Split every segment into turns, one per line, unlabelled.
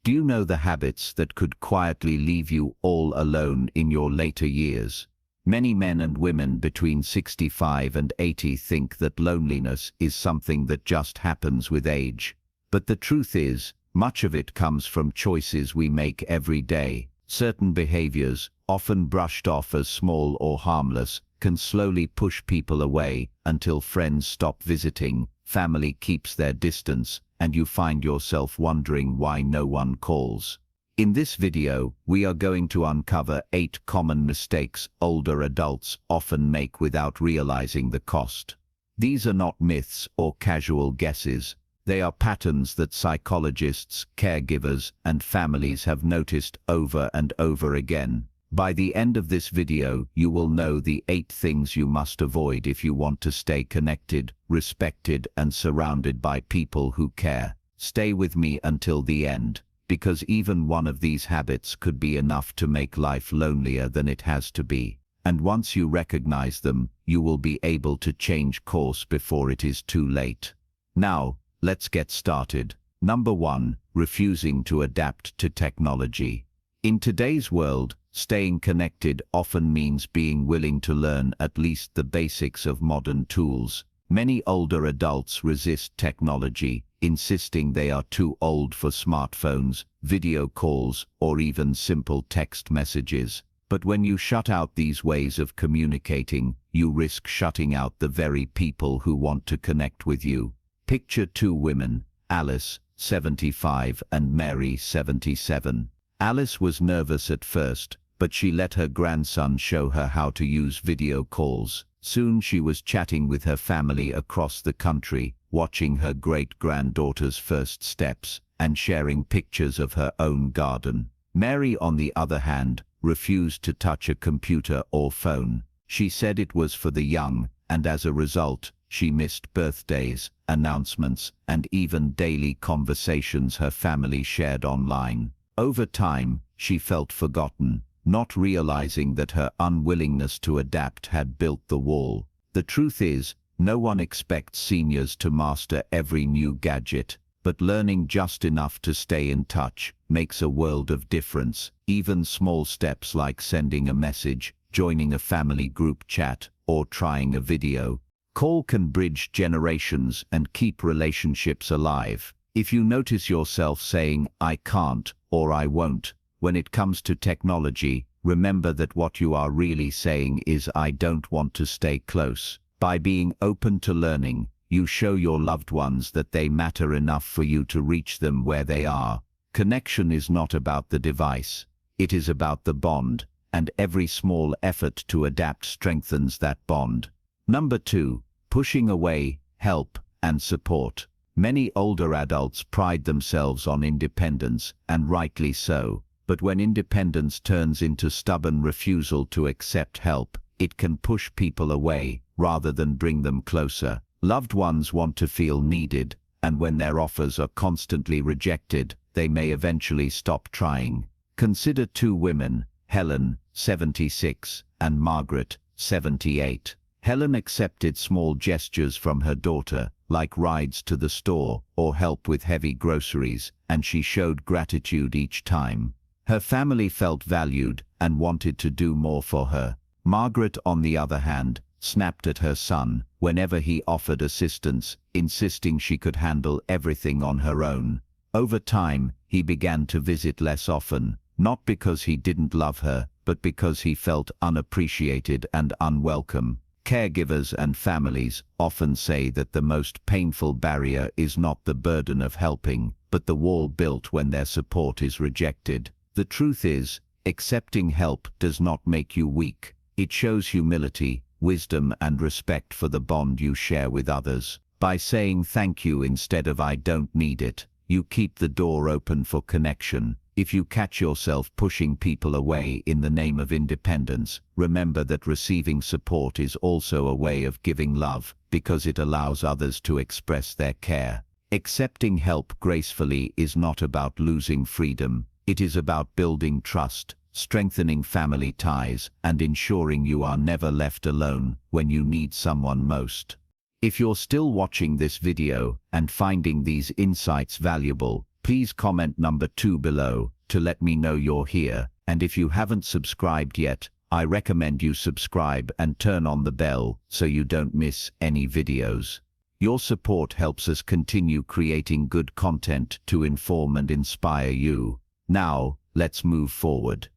Do you know the habits that could quietly leave you all alone in your later years? Many men and women between 65 and 80 think that loneliness is something that just happens with age. But the truth is, much of it comes from choices we make every day. Certain behaviors, often brushed off as small or harmless, can slowly push people away until friends stop visiting, family keeps their distance, and you find yourself wondering why no one calls. In this video, we are going to uncover 8 common mistakes older adults often make without realizing the cost. These are not myths or casual guesses. They are patterns that psychologists, caregivers, and families have noticed over and over again. By the end of this video, you will know the 8 things you must avoid if you want to stay connected, respected, and surrounded by people who care. Stay with me until the end, because even one of these habits could be enough to make life lonelier than it has to be. And once you recognize them, you will be able to change course before it is too late. Now, let's get started. Number 1. Refusing to adapt to technology. In today's world, staying connected often means being willing to learn at least the basics of modern tools. Many older adults resist technology, insisting they are too old for smartphones, video calls, or even simple text messages. But when you shut out these ways of communicating, you risk shutting out the very people who want to connect with you. Picture 2 women, Alice, 75, and Mary, 77. Alice was nervous at first, but she let her grandson show her how to use video calls. Soon she was chatting with her family across the country, watching her great-granddaughter's first steps, and sharing pictures of her own garden. Mary, on the other hand, refused to touch a computer or phone. She said it was for the young, and as a result, she missed birthdays, announcements, and even daily conversations her family shared online. Over time, she felt forgotten, not realizing that her unwillingness to adapt had built the wall. The truth is, no one expects seniors to master every new gadget, but learning just enough to stay in touch makes a world of difference. Even small steps like sending a message, joining a family group chat, or trying a video call can bridge generations and keep relationships alive. If you notice yourself saying, "I can't," or "I won't," when it comes to technology, remember that what you are really saying is, "I don't want to stay close." By being open to learning, you show your loved ones that they matter enough for you to reach them where they are. Connection is not about the device. It is about the bond, and every small effort to adapt strengthens that bond. Number 2. Pushing away help and support. Many older adults pride themselves on independence, and rightly so. But when independence turns into stubborn refusal to accept help, it can push people away rather than bring them closer. Loved ones want to feel needed, and when their offers are constantly rejected, they may eventually stop trying. Consider 2 women, Helen, 76, and Margaret, 78. Helen accepted small gestures from her daughter, like rides to the store or help with heavy groceries, and she showed gratitude each time. Her family felt valued and wanted to do more for her. Margaret, on the other hand, snapped at her son whenever he offered assistance, insisting she could handle everything on her own. Over time, he began to visit less often, not because he didn't love her, but because he felt unappreciated and unwelcome. Caregivers and families often say that the most painful barrier is not the burden of helping, but the wall built when their support is rejected. The truth is, accepting help does not make you weak. It shows humility, wisdom, and respect for the bond you share with others. By saying thank you instead of "I don't need it," you keep the door open for connection. If you catch yourself pushing people away in the name of independence, remember that receiving support is also a way of giving love, because it allows others to express their care. Accepting help gracefully is not about losing freedom. It is about building trust, strengthening family ties, and ensuring you are never left alone when you need someone most. If you're still watching this video and finding these insights valuable, Please comment number 2 below to let me know you're here, and if you haven't subscribed yet, I recommend you subscribe and turn on the bell so you don't miss any videos. Your support helps us continue creating good content to inform and inspire you. Now, let's move forward.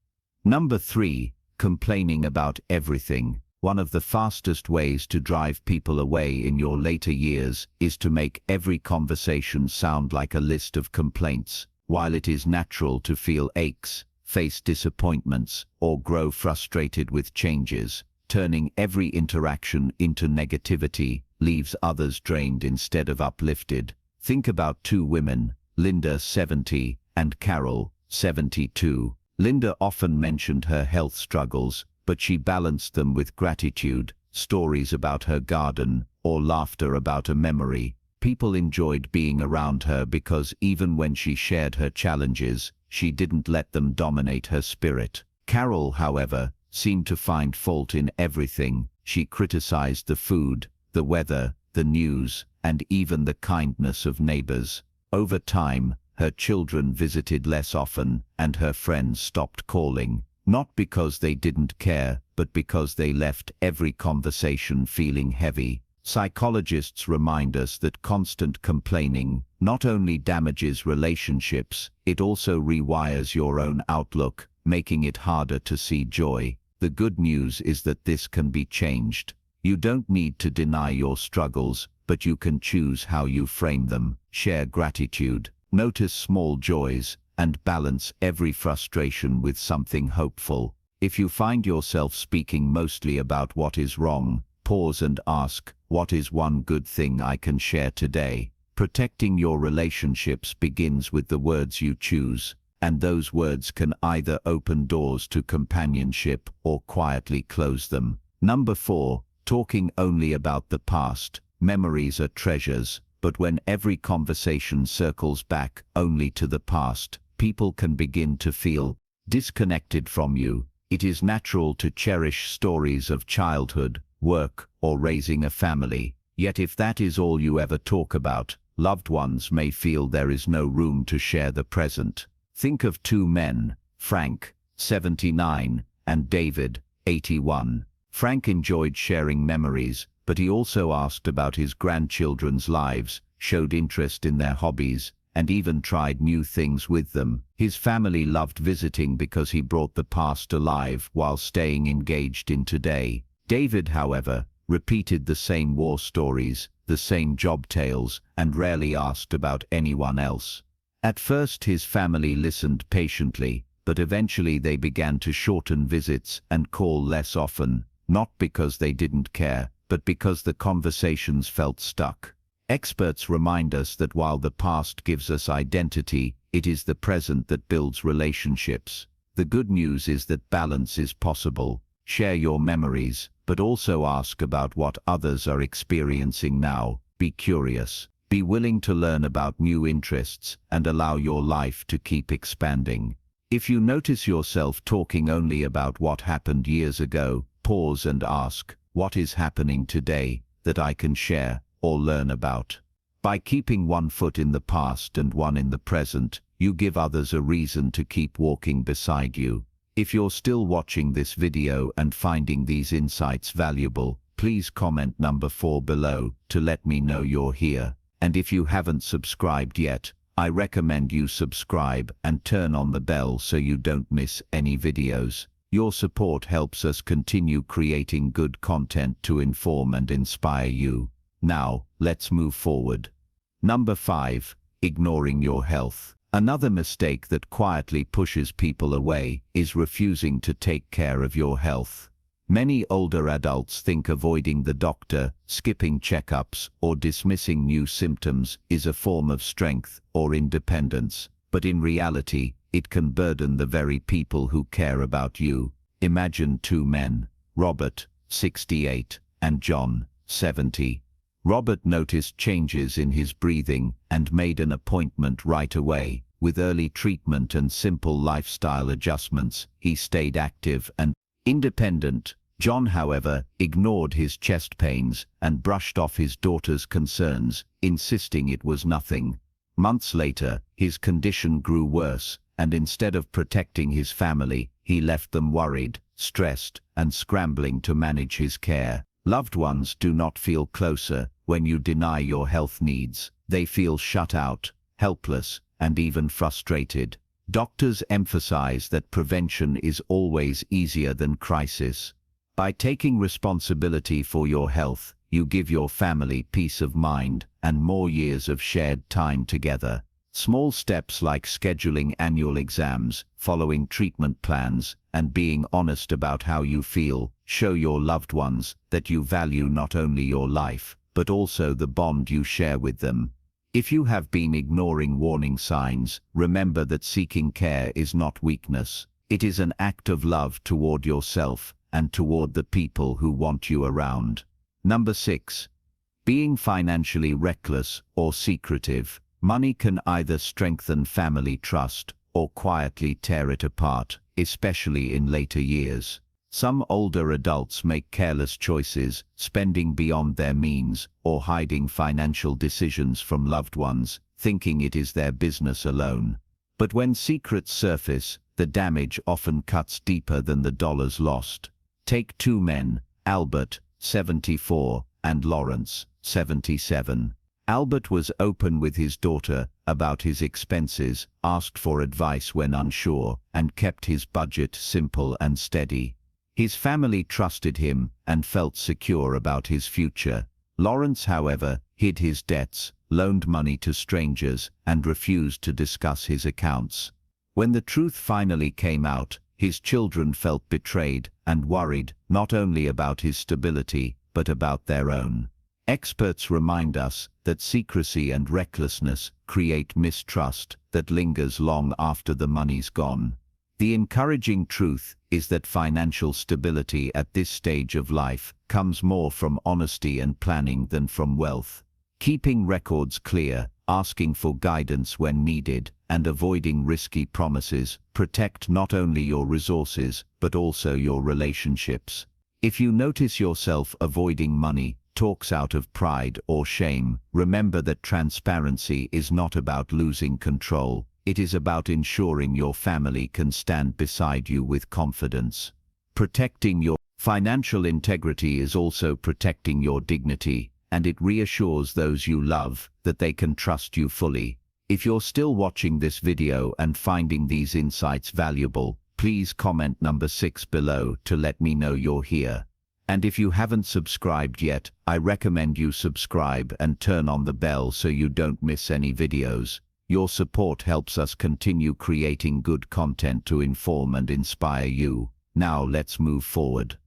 Number 3, complaining about everything. One of the fastest ways to drive people away in your later years is to make every conversation sound like a list of complaints. While it is natural to feel aches, face disappointments, or grow frustrated with changes, turning every interaction into negativity leaves others drained instead of uplifted. Think about 2 women, Linda, 70, and Carol, 72. Linda often mentioned her health struggles, but she balanced them with gratitude, stories about her garden, or laughter about a memory. People enjoyed being around her because even when she shared her challenges, she didn't let them dominate her spirit. Carol, however, seemed to find fault in everything. She criticized the food, the weather, the news, and even the kindness of neighbors. Over time, her children visited less often, and her friends stopped calling. Not because they didn't care, but because they left every conversation feeling heavy. Psychologists remind us that constant complaining not only damages relationships, it also rewires your own outlook, making it harder to see joy. The good news is that this can be changed. You don't need to deny your struggles, but you can choose how you frame them. Share gratitude, notice small joys, and balance every frustration with something hopeful. If you find yourself speaking mostly about what is wrong, pause and ask, what is one good thing I can share today? Protecting your relationships begins with the words you choose, and those words can either open doors to companionship or quietly close them. Number 4, talking only about the past. Memories are treasures, but when every conversation circles back only to the past, people can begin to feel disconnected from you. It is natural to cherish stories of childhood, work, or raising a family. Yet if that is all you ever talk about, loved ones may feel there is no room to share the present. Think of 2 men, Frank, 79, and David, 81. Frank enjoyed sharing memories, but he also asked about his grandchildren's lives, showed interest in their hobbies, and even tried new things with them. His family loved visiting because he brought the past alive while staying engaged in today. David, however, repeated the same war stories, the same job tales, and rarely asked about anyone else. At first his family listened patiently, but eventually they began to shorten visits and call less often, not because they didn't care, but because the conversations felt stuck. Experts remind us that while the past gives us identity, it is the present that builds relationships. The good news is that balance is possible. Share your memories, but also ask about what others are experiencing now. Be curious. Be willing to learn about new interests and allow your life to keep expanding. If you notice yourself talking only about what happened years ago, pause and ask, what is happening today that I can share or learn about? By keeping one foot in the past and one in the present, you give others a reason to keep walking beside you. If you're still watching this video and finding these insights valuable, please comment number 4 below to let me know you're here. And if you haven't subscribed yet, I recommend you subscribe and turn on the bell so you don't miss any videos. Your support helps us continue creating good content to inform and inspire you. Now, let's move forward. Number 5, ignoring your health. Another mistake that quietly pushes people away is refusing to take care of your health. Many older adults think avoiding the doctor, skipping checkups, or dismissing new symptoms is a form of strength or independence, but in reality, it can burden the very people who care about you. Imagine 2 men, Robert, 68, and John, 70. Robert noticed changes in his breathing and made an appointment right away. With early treatment and simple lifestyle adjustments, he stayed active and independent. John, however, ignored his chest pains and brushed off his daughter's concerns, insisting it was nothing. Months later, his condition grew worse, and instead of protecting his family, he left them worried, stressed, and scrambling to manage his care. Loved ones do not feel closer when you deny your health needs. They feel shut out, helpless, and even frustrated. Doctors emphasize that prevention is always easier than crisis. By taking responsibility for your health, you give your family peace of mind and more years of shared time together. Small steps like scheduling annual exams, following treatment plans, and being honest about how you feel show your loved ones that you value not only your life, but also the bond you share with them. If you have been ignoring warning signs, remember that seeking care is not weakness. It is an act of love toward yourself and toward the people who want you around. Number 6. Being financially reckless or secretive. Money can either strengthen family trust or quietly tear it apart, especially in later years. Some older adults make careless choices, spending beyond their means or hiding financial decisions from loved ones, thinking it is their business alone. But when secrets surface, the damage often cuts deeper than the dollars lost. Take two men, Albert, 74, and Lawrence, 77. Albert was open with his daughter about his expenses, asked for advice when unsure, and kept his budget simple and steady. His family trusted him and felt secure about his future. Lawrence, however, hid his debts, loaned money to strangers, and refused to discuss his accounts. When the truth finally came out, his children felt betrayed and worried not only about his stability, but about their own. Experts remind us that secrecy and recklessness create mistrust that lingers long after the money's gone. The encouraging truth is that financial stability at this stage of life comes more from honesty and planning than from wealth. Keeping records clear, asking for guidance when needed, and avoiding risky promises protect not only your resources but also your relationships. If you notice yourself avoiding money, talks out of pride or shame, remember that transparency is not about losing control. It is about ensuring your family can stand beside you with confidence. Protecting your financial integrity is also protecting your dignity, and it reassures those you love that they can trust you fully. If you're still watching this video and finding these insights valuable, please comment number 6 below to let me know you're here. And if you haven't subscribed yet, I recommend you subscribe and turn on the bell so you don't miss any videos. Your support helps us continue creating good content to inform and inspire you. Now let's move forward.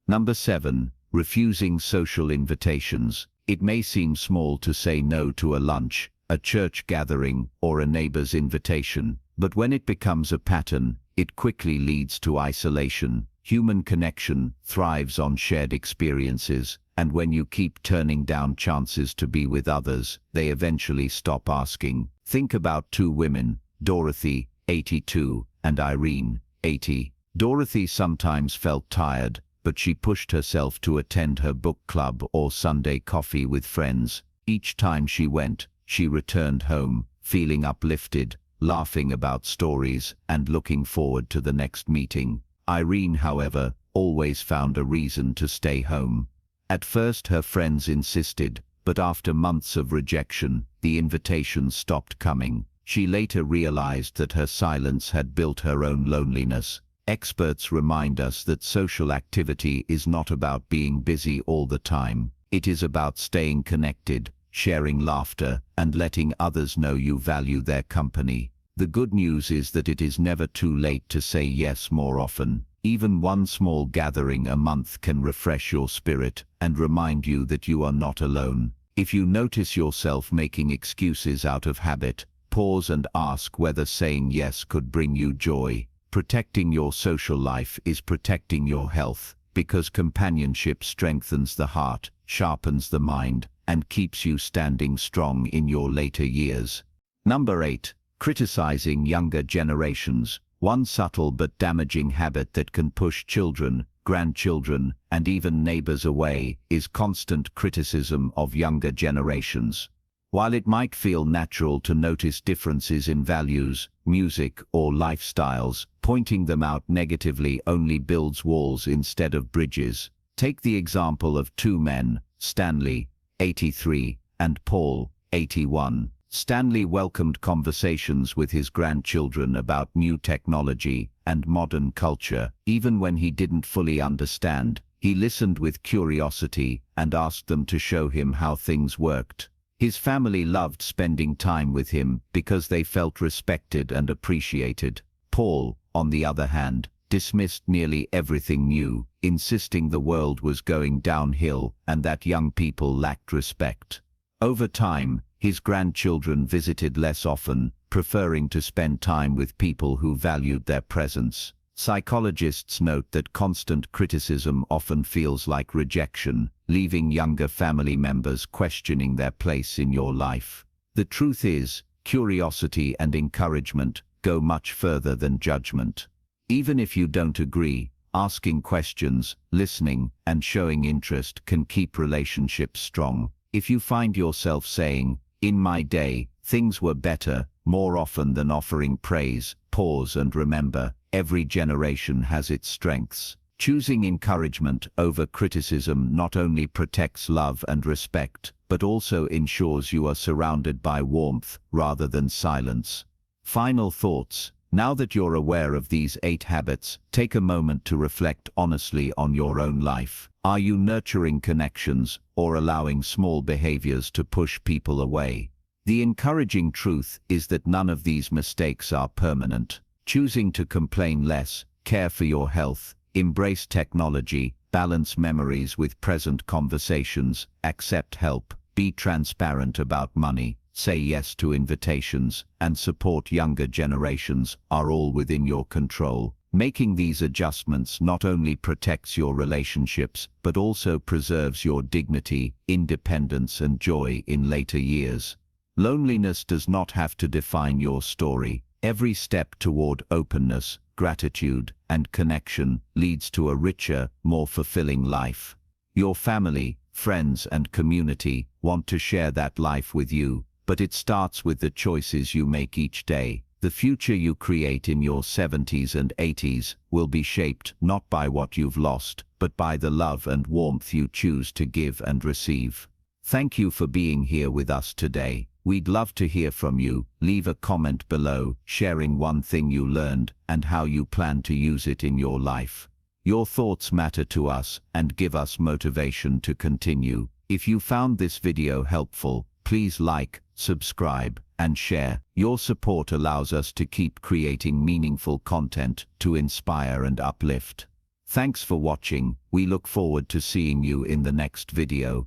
Number 7. Refusing social invitations. It may seem small to say no to a lunch, a church gathering, or a neighbor's invitation, but when it becomes a pattern, it quickly leads to isolation. Human connection thrives on shared experiences, and when you keep turning down chances to be with others, they eventually stop asking. Think about two women, Dorothy, 82, and Irene, 80. Dorothy sometimes felt tired, but she pushed herself to attend her book club or Sunday coffee with friends. Each time she went, she returned home, feeling uplifted, laughing about stories, and looking forward to the next meeting. Irene, however, always found a reason to stay home. At first her friends insisted, but after months of rejection, the invitations stopped coming. She later realized that her silence had built her own loneliness. Experts remind us that social activity is not about being busy all the time. It is about staying connected, sharing laughter, and letting others know you value their company. The good news is that it is never too late to say yes more often. Even one small gathering a month can refresh your spirit and remind you that you are not alone. If you notice yourself making excuses out of habit, pause and ask whether saying yes could bring you joy. Protecting your social life is protecting your health, because companionship strengthens the heart, sharpens the mind, and keeps you standing strong in your later years. Number 8. Criticizing younger generations. One subtle but damaging habit that can push children, grandchildren, and even neighbors away is constant criticism of younger generations. While it might feel natural to notice differences in values, music, or lifestyles, pointing them out negatively only builds walls instead of bridges. Take the example of two men, Stanley, 83, and Paul, 81. Stanley welcomed conversations with his grandchildren about new technology and modern culture. Even when he didn't fully understand, he listened with curiosity and asked them to show him how things worked. His family loved spending time with him because they felt respected and appreciated. Paul, on the other hand, dismissed nearly everything new, insisting the world was going downhill and that young people lacked respect. Over time, his grandchildren visited less often, preferring to spend time with people who valued their presence. Psychologists note that constant criticism often feels like rejection, leaving younger family members questioning their place in your life. The truth is, curiosity and encouragement go much further than judgment. Even if you don't agree, asking questions, listening, and showing interest can keep relationships strong. If you find yourself saying, "In my day, things were better," more often than offering praise, pause and remember, every generation has its strengths. Choosing encouragement over criticism not only protects love and respect, but also ensures you are surrounded by warmth rather than silence. Final thoughts. Now that you're aware of these 8 habits, take a moment to reflect honestly on your own life. Are you nurturing connections or allowing small behaviors to push people away? The encouraging truth is that none of these mistakes are permanent. Choosing to complain less, care for your health, embrace technology, balance memories with present conversations, accept help, be transparent about money, say yes to invitations, and support younger generations are all within your control. Making these adjustments not only protects your relationships, but also preserves your dignity, independence, and joy in later years. Loneliness does not have to define your story. Every step toward openness, gratitude, and connection leads to a richer, more fulfilling life. Your family, friends, and community want to share that life with you, but it starts with the choices you make each day. The future you create in your 70s and 80s will be shaped not by what you've lost, but by the love and warmth you choose to give and receive. Thank you for being here with us today. We'd love to hear from you. Leave a comment below, sharing one thing you learned and how you plan to use it in your life. Your thoughts matter to us and give us motivation to continue. If you found this video helpful, please like, subscribe, and share. Your support allows us to keep creating meaningful content to inspire and uplift. Thanks for watching. We look forward to seeing you in the next video.